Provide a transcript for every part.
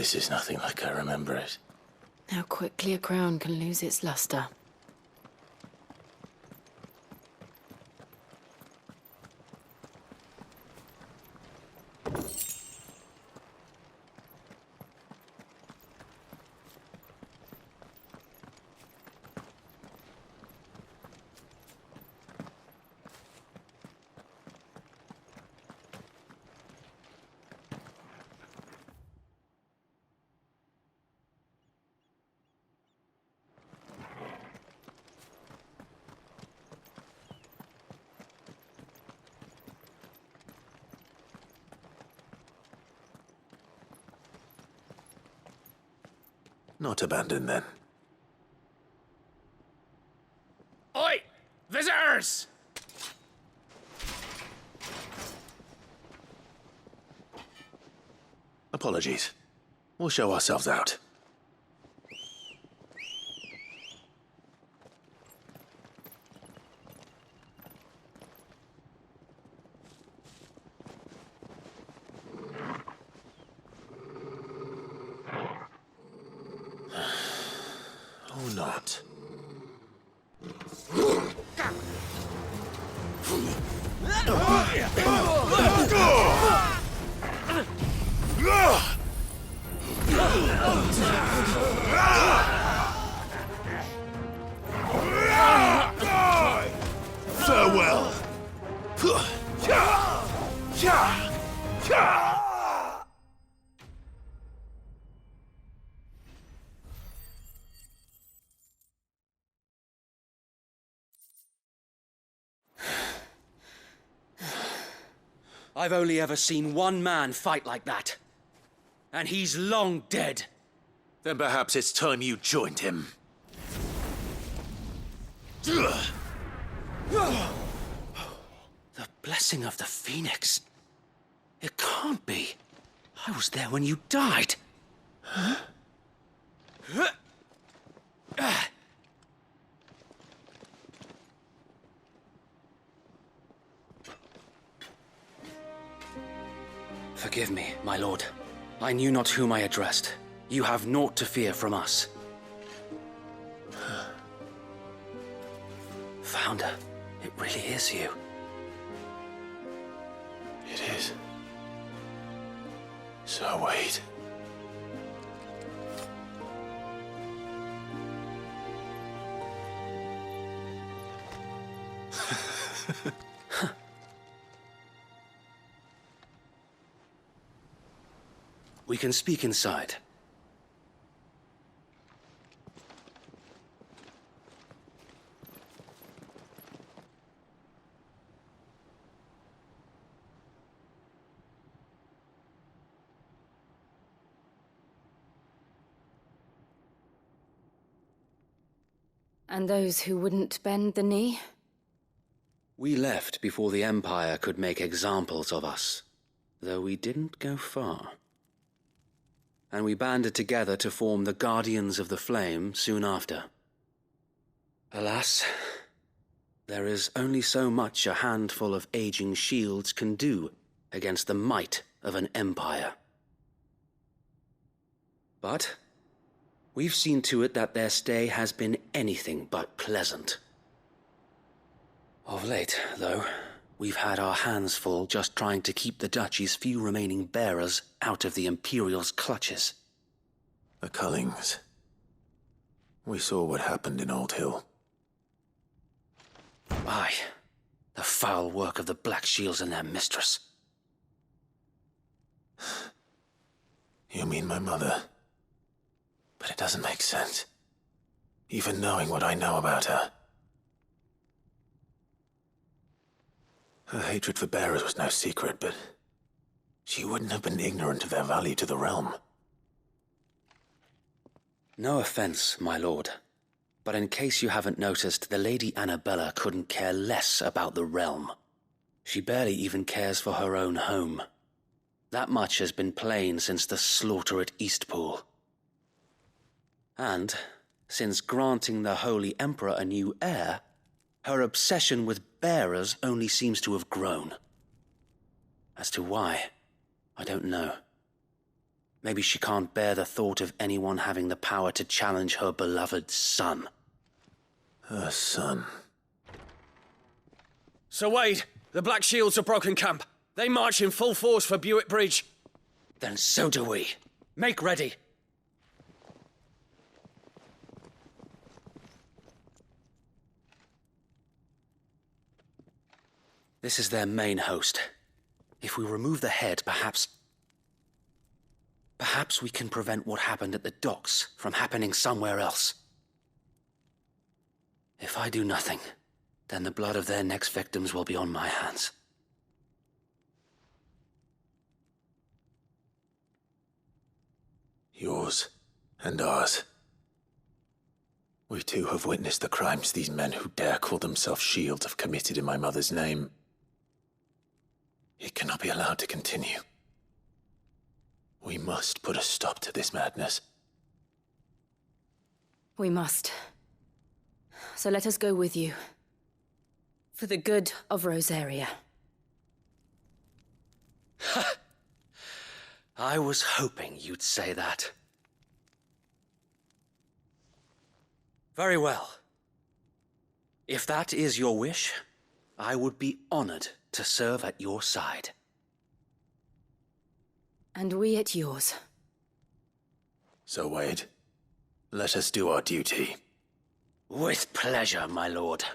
This is nothing like I remember it. How quickly a crown can lose its luster. Not abandoned, then. Oi! Visitors! Apologies. We'll show ourselves out. Or not. Farewell. I've only ever seen one man fight like that. And he's long dead. Then perhaps it's time you joined him. The blessing of the Phoenix. It can't be. I was there when you died. Huh? Forgive me, my lord. I knew not whom I addressed. You have naught to fear from us. Founder, it really is you. It is. So wait. We can speak inside. And those who wouldn't bend the knee? We left before the Empire could make examples of us, though we didn't go far. And we banded together to form the Guardians of the Flame soon after. Alas, there is only so much a handful of aging shields can do against the might of an empire. But we've seen to it that their stay has been anything but pleasant. Of late, though, we've had our hands full just trying to keep the Duchy's few remaining bearers out of the Imperial's clutches. The Cullings. We saw what happened in Old Hill. Aye, the foul work of the Black Shields and their mistress. You mean my mother? But it doesn't make sense. Even knowing what I know about her. Her hatred for bearers was no secret, but she wouldn't have been ignorant of their value to the realm. No offense, my lord, but in case you haven't noticed, the Lady Annabella couldn't care less about the realm. She barely even cares for her own home. That much has been plain since the slaughter at Eastpool. And, since granting the Holy Emperor a new heir, her obsession with bearers only seems to have grown. As to why, I don't know. Maybe she can't bear the thought of anyone having the power to challenge her beloved son. Her son. Sir Wade, the Black Shields have broken camp. They march in full force for Buick Bridge. Then so do we. Make ready. This is their main host. If we remove the head, perhaps we can prevent what happened at the docks from happening somewhere else. If I do nothing, then the blood of their next victims will be on my hands. Yours and ours. We too have witnessed the crimes these men who dare call themselves Shields have committed in my mother's name. It cannot be allowed to continue. We must put a stop to this madness. We must. So let us go with you. For the good of Rosaria. I was hoping you'd say that. Very well. If that is your wish, I would be honored to serve at your side. And we at yours. So, Wade, let us do our duty. With pleasure, my lord.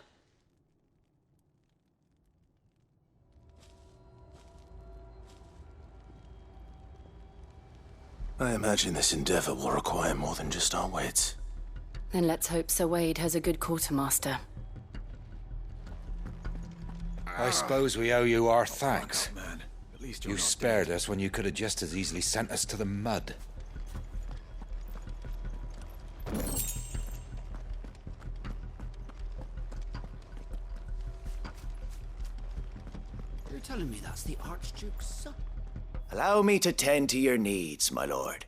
I imagine this endeavor will require more than just our wits. Then let's hope Sir Wade has a good quartermaster. I suppose we owe you our thanks. Man, at least You spared us when you could have just as easily sent us to the mud. You're telling me that's the Archduke's son? Allow me to tend to your needs, my lord.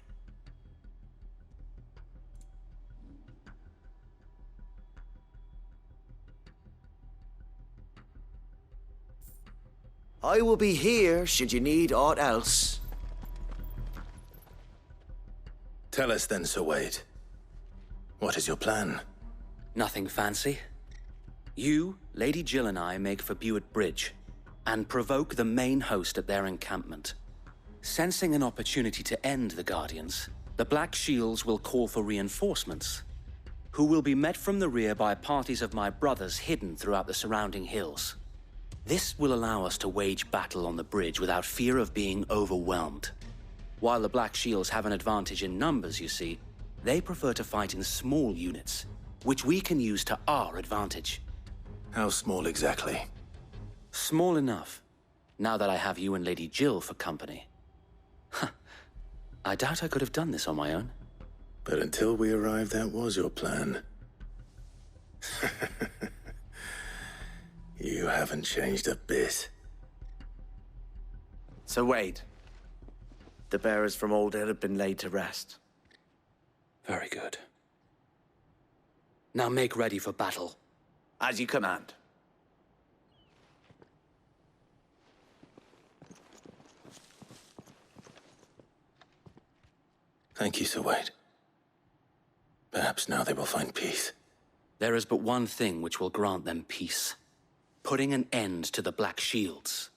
I will be here should you need aught else. Tell us then, Sir Wade. What is your plan? Nothing fancy. You, Lady Jill and I make for Buick Bridge, and provoke the main host at their encampment. Sensing an opportunity to end the Guardians, the Black Shields will call for reinforcements, who will be met from the rear by parties of my brothers hidden throughout the surrounding hills. This will allow us to wage battle on the bridge without fear of being overwhelmed. While the Black Shields have an advantage in numbers, you see, they prefer to fight in small units, which we can use to our advantage. How small exactly? Small enough, now that I have you and Lady Jill for company. I doubt I could have done this on my own. But until we arrived, that was your plan. You haven't changed a bit. So Wade, the bearers from Old Hill have been laid to rest. Very good. Now make ready for battle. As you command. Thank you, Sir Wade. Perhaps now they will find peace. There is but one thing which will grant them peace. Putting an end to the Black Shields.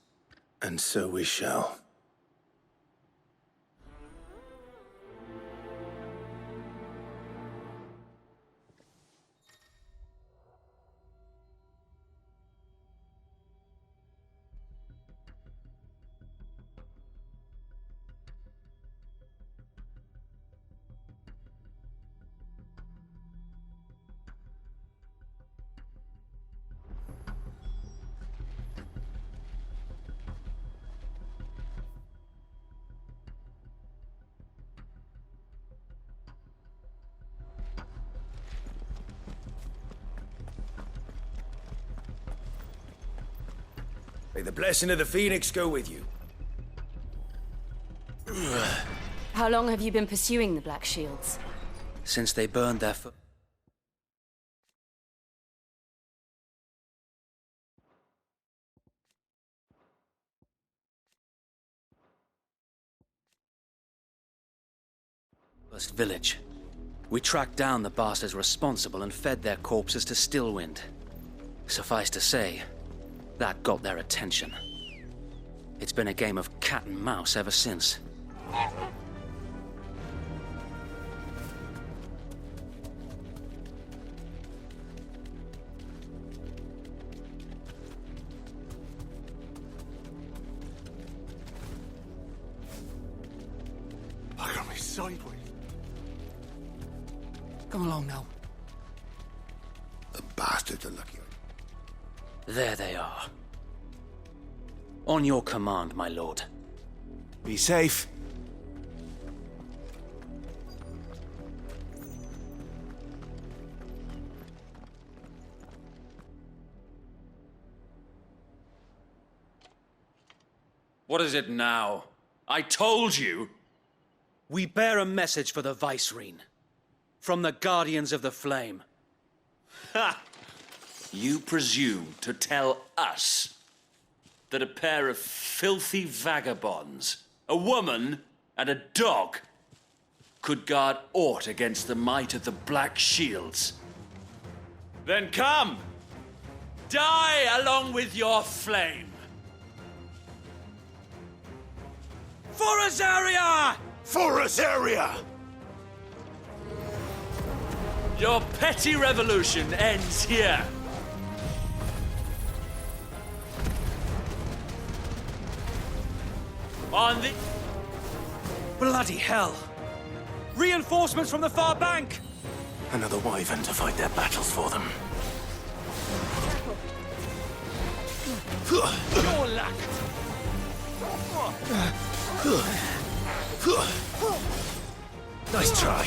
And so we shall. May the blessing of the Phoenix go with you. How long have you been pursuing the Black Shields? Since they burned their Village. We tracked down the bastards responsible and fed their corpses to Stillwind. Suffice to say, that got their attention. It's been a game of cat and mouse ever since. I got me sideways. Come along now. The bastards are lucky. There they are. On your command, my lord. Be safe. What is it now? I told you! We bear a message for the Vicereine. From the Guardians of the Flame. Ha! You presume to tell us that a pair of filthy vagabonds, a woman and a dog, could guard aught against the might of the Black Shields? Then come! Die along with your flame! For Azaria! For Azaria! Your petty revolution ends here. On the... Bloody hell! Reinforcements from the far bank! Another wyvern to fight their battles for them. Your luck! Nice try.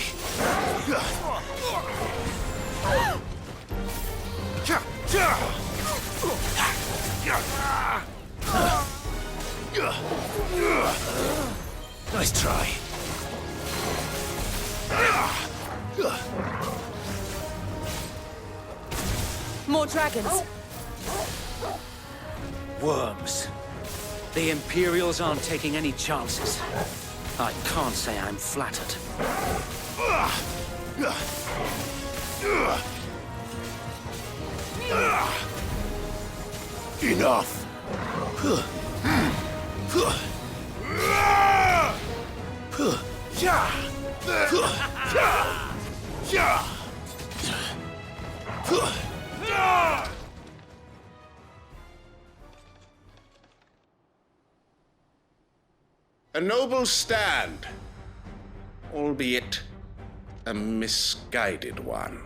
Nice try. More dragons. Worms. The Imperials aren't taking any chances. I can't say I'm flattered. Enough. A noble stand, albeit a misguided one.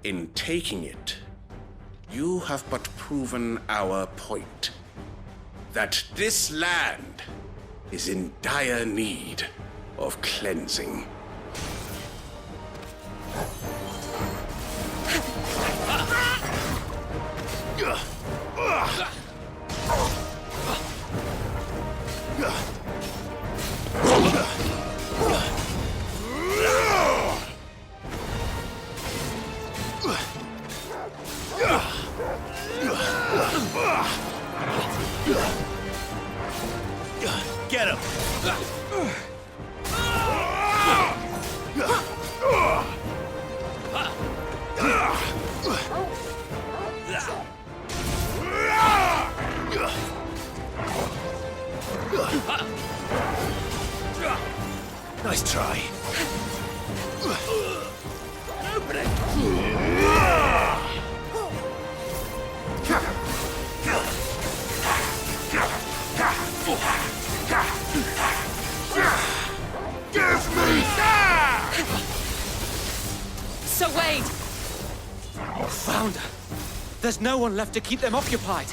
In taking it, you have but proven our point, that this land is in dire need of cleansing. Get him! Nice try. Open it! Give me that! Sir Wade! Founder! There's no one left to keep them occupied.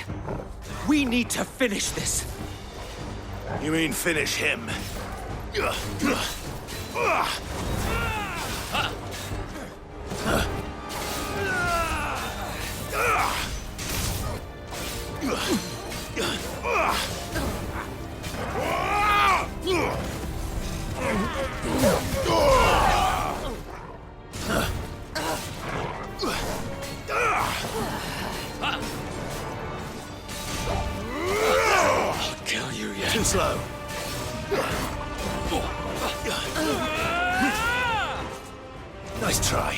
We need to finish this. You mean finish him? I'll kill you yet. Too slow. Nice try.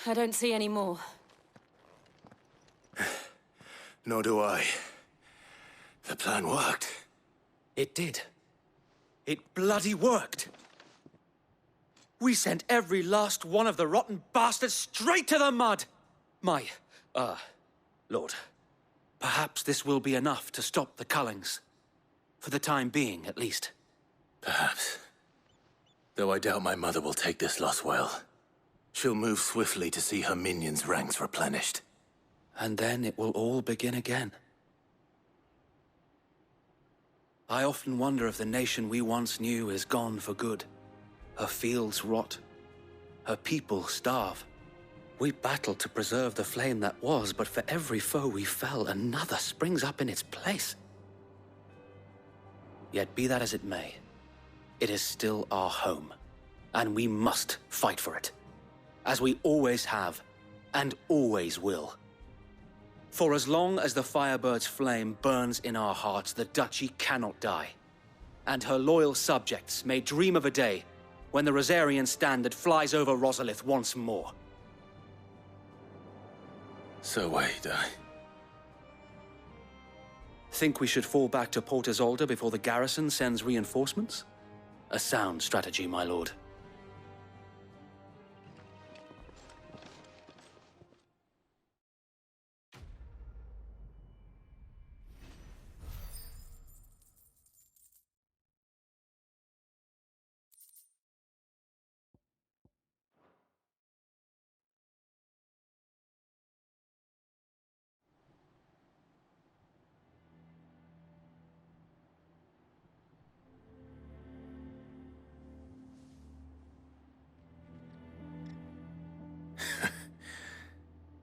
I don't see any more. Nor do I. The plan worked. It did. It bloody worked. We sent every last one of the rotten bastards straight to the mud! My, Lord, perhaps this will be enough to stop the Cullings. For the time being, at least. Perhaps. Though I doubt my mother will take this loss well. She'll move swiftly to see her minions' ranks replenished. And then it will all begin again. I often wonder if the nation we once knew is gone for good. Her fields rot. Her people starve. We battled to preserve the flame that was, but for every foe we fell, another springs up in its place. Yet be that as it may, it is still our home, and we must fight for it, as we always have, and always will. For as long as the Firebird's flame burns in our hearts, the Duchy cannot die. And her loyal subjects may dream of a day when the Rosarian standard flies over Rosalith once more. So wait, Think we should fall back to Port Isolde before the garrison sends reinforcements? A sound strategy, my lord.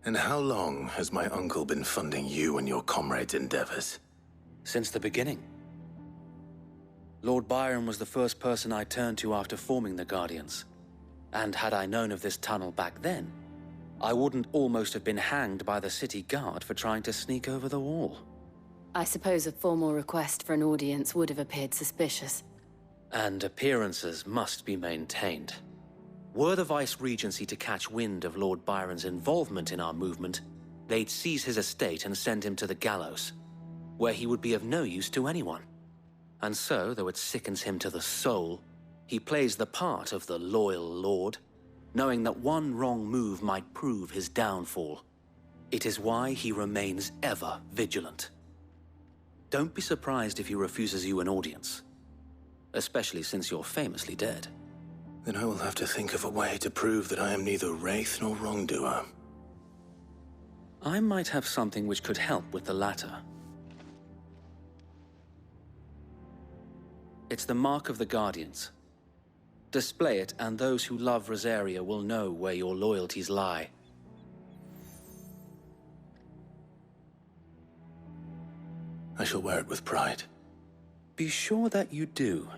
And how long has my uncle been funding you and your comrades' endeavors? Since the beginning. Lord Byron was the first person I turned to after forming the Guardians. And had I known of this tunnel back then, I wouldn't almost have been hanged by the city guard for trying to sneak over the wall. I suppose a formal request for an audience would have appeared suspicious. And appearances must be maintained. Were the Vice-Regency to catch wind of Lord Byron's involvement in our movement, they'd seize his estate and send him to the gallows, where he would be of no use to anyone. And so, though it sickens him to the soul, he plays the part of the loyal lord, knowing that one wrong move might prove his downfall. It is why he remains ever vigilant. Don't be surprised if he refuses you an audience, especially since you're famously dead. Then I will have to think of a way to prove that I am neither wraith nor wrongdoer. I might have something which could help with the latter. It's the mark of the Guardians. Display it, and those who love Rosaria will know where your loyalties lie. I shall wear it with pride. Be sure that you do.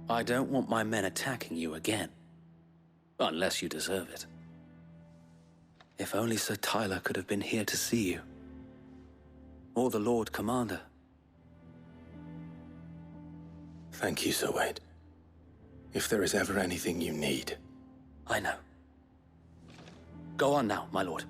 I don't want my men attacking you again. Unless you deserve it. If only Sir Tyler could have been here to see you. Or the Lord Commander. Thank you, Sir Wade. If there is ever anything you need. I know. Go on now, my lord.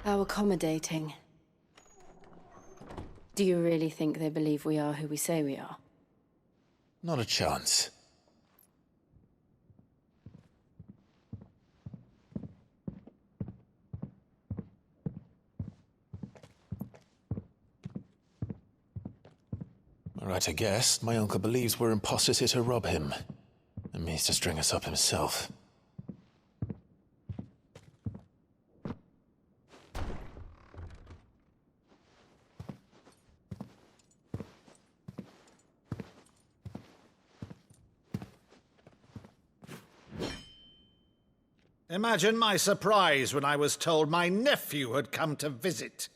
How accommodating. Do you really think they believe we are who we say we are? Not a chance. Right, I guess. My uncle believes we're imposters here to rob him. And means to string us up himself. Imagine my surprise when I was told my nephew had come to visit.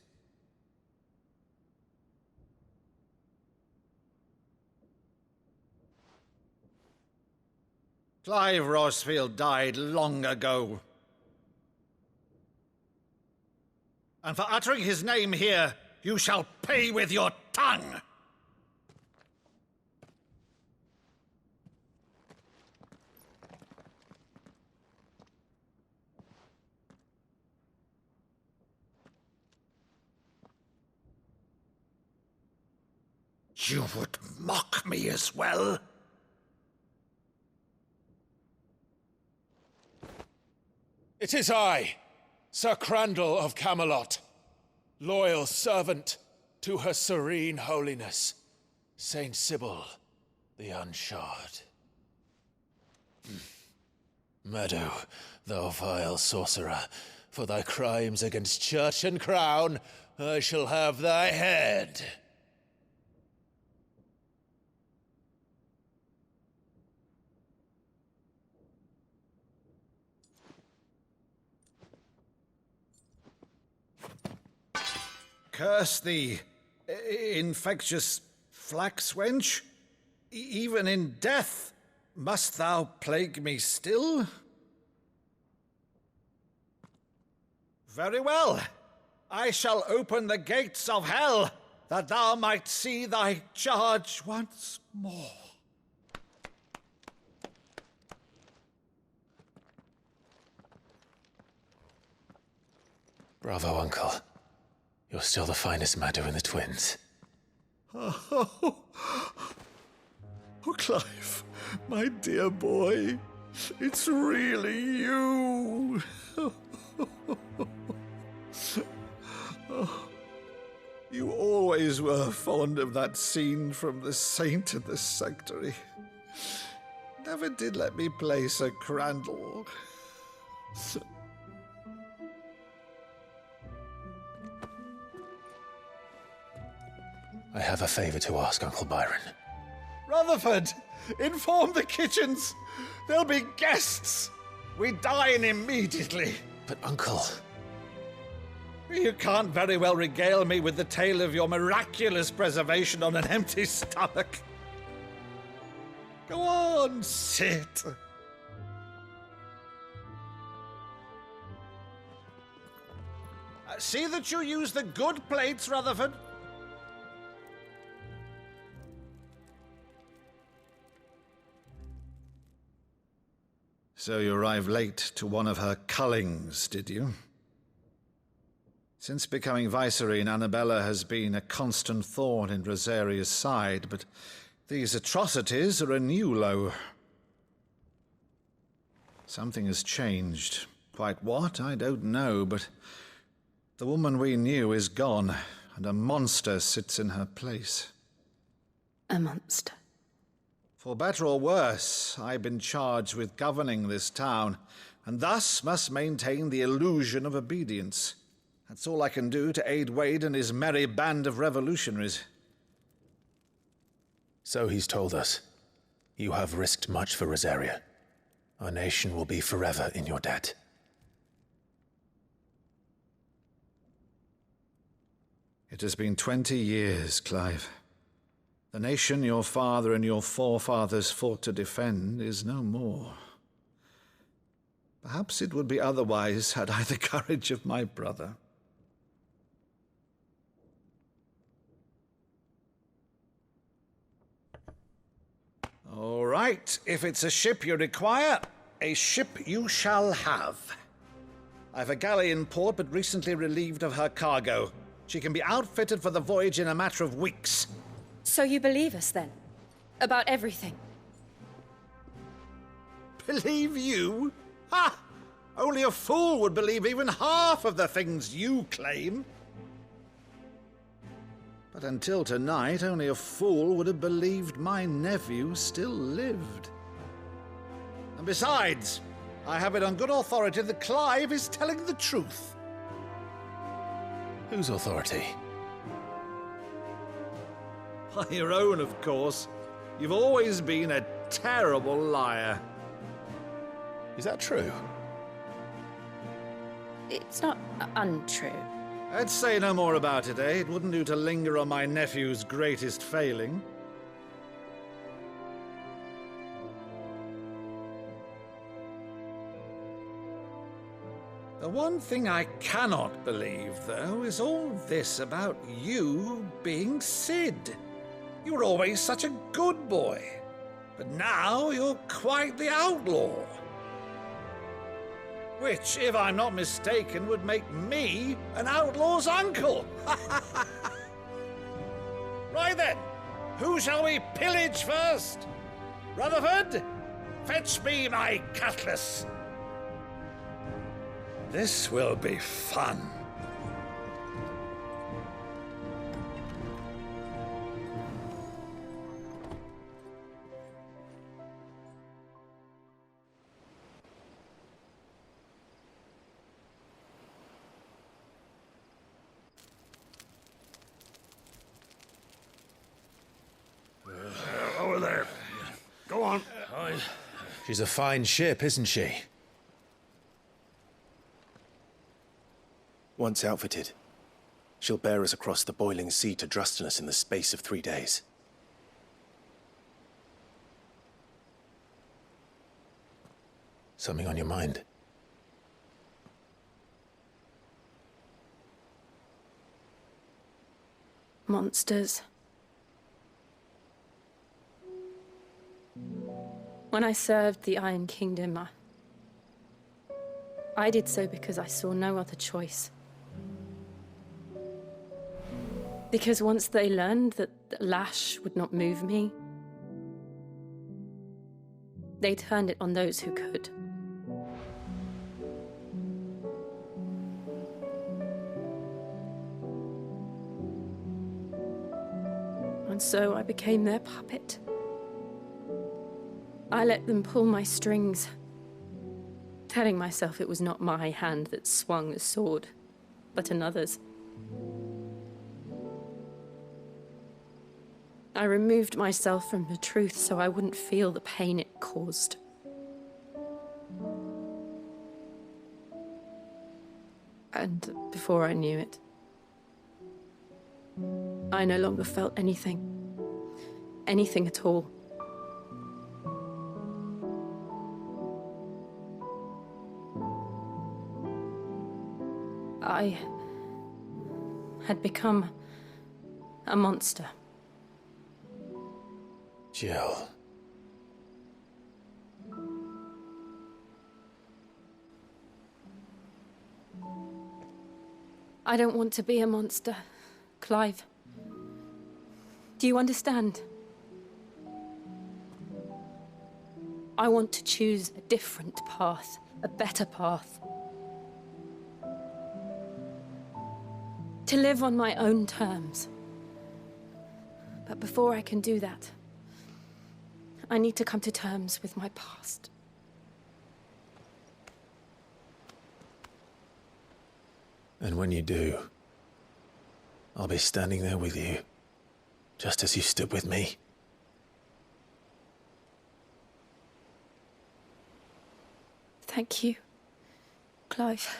Clive Rosfield died long ago. And for uttering his name here, you shall pay with your tongue! You would mock me as well? It is I, Sir Crandall of Camelot, loyal servant to Her Serene Holiness, Saint Sybil the Unshod. Meadow, thou vile sorcerer, for thy crimes against church and crown, I shall have thy head. Curse thee, infectious flax wench. Even in death, must thou plague me still? Very well. I shall open the gates of hell, that thou might see thy charge once more. Bravo, Uncle. You're still the finest Maddo in the twins. Oh, Clive, my dear boy, it's really you. You always were fond of that scene from The Saint and the Sanctuary. Never did let me play Sir Crandall. I have a favor to ask, Uncle Byron. Rutherford, inform the kitchens. There'll be guests. We dine immediately. But, Uncle... You can't very well regale me with the tale of your miraculous preservation on an empty stomach. Go on, sit. See that you use the good plates, Rutherford. So you arrived late to one of her cullings, did you? Since becoming Vicereine, Annabella has been a constant thorn in Rosaria's side, but these atrocities are a new low. Something has changed. Quite what, I don't know, but the woman we knew is gone, and a monster sits in her place. A monster? For better or worse, I've been charged with governing this town, and thus must maintain the illusion of obedience. That's all I can do to aid Wade and his merry band of revolutionaries. So he's told us. You have risked much for Rosaria. Our nation will be forever in your debt. It has been 20 years, Clive. The nation your father and your forefathers fought to defend is no more. Perhaps it would be otherwise had I the courage of my brother. All right, if it's a ship you require, a ship you shall have. I've a galley in port, but recently relieved of her cargo. She can be outfitted for the voyage in a matter of weeks. So you believe us, then? About everything? Believe you? Ha! Only a fool would believe even half of the things you claim. But until tonight, only a fool would have believed my nephew still lived. And besides, I have it on good authority that Clive is telling the truth. Whose authority? By your own, of course. You've always been a terrible liar. Is that true? It's not untrue. Let's say no more about it, eh? It wouldn't do to linger on my nephew's greatest failing. The one thing I cannot believe, though, is all this about you being Sid. You were always such a good boy, but now you're quite the outlaw. Which, if I'm not mistaken, would make me an outlaw's uncle. Right then, who shall we pillage first? Rutherford, fetch me my cutlass. This will be fun. Over there. Go on. She's a fine ship, isn't she? Once outfitted, she'll bear us across the boiling sea to Drustinus in the space of 3 days. Something on your mind? Monsters. When I served the Iron Kingdom, I did so because I saw no other choice. Because once they learned that the lash would not move me, they turned it on those who could. And so I became their puppet. I let them pull my strings, telling myself it was not my hand that swung the sword, but another's. I removed myself from the truth so I wouldn't feel the pain it caused. And before I knew it, I no longer felt anything. Anything at all. I had become a monster. Jill. I don't want to be a monster, Clive. Do you understand? I want to choose a different path, a better path. To live on my own terms. But before I can do that, I need to come to terms with my past. And when you do, I'll be standing there with you, just as you stood with me. Thank you, Clive.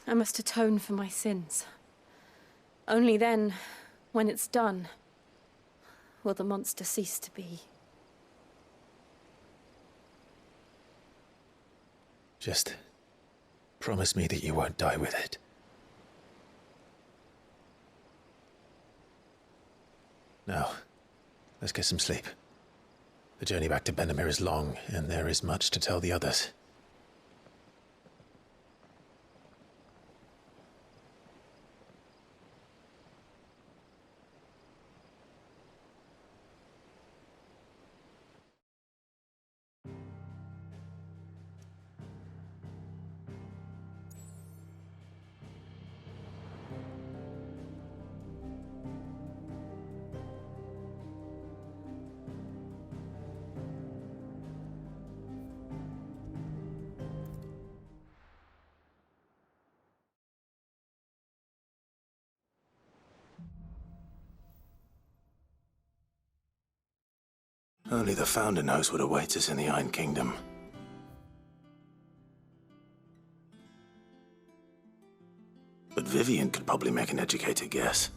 I must atone for my sins. Only then, when it's done, will the monster cease to be. Just promise me that you won't die with it. Now, let's get some sleep. The journey back to Benamir is long, and there is much to tell the others. Only the Founder knows what awaits us in the Iron Kingdom. But Vivian could probably make an educated guess.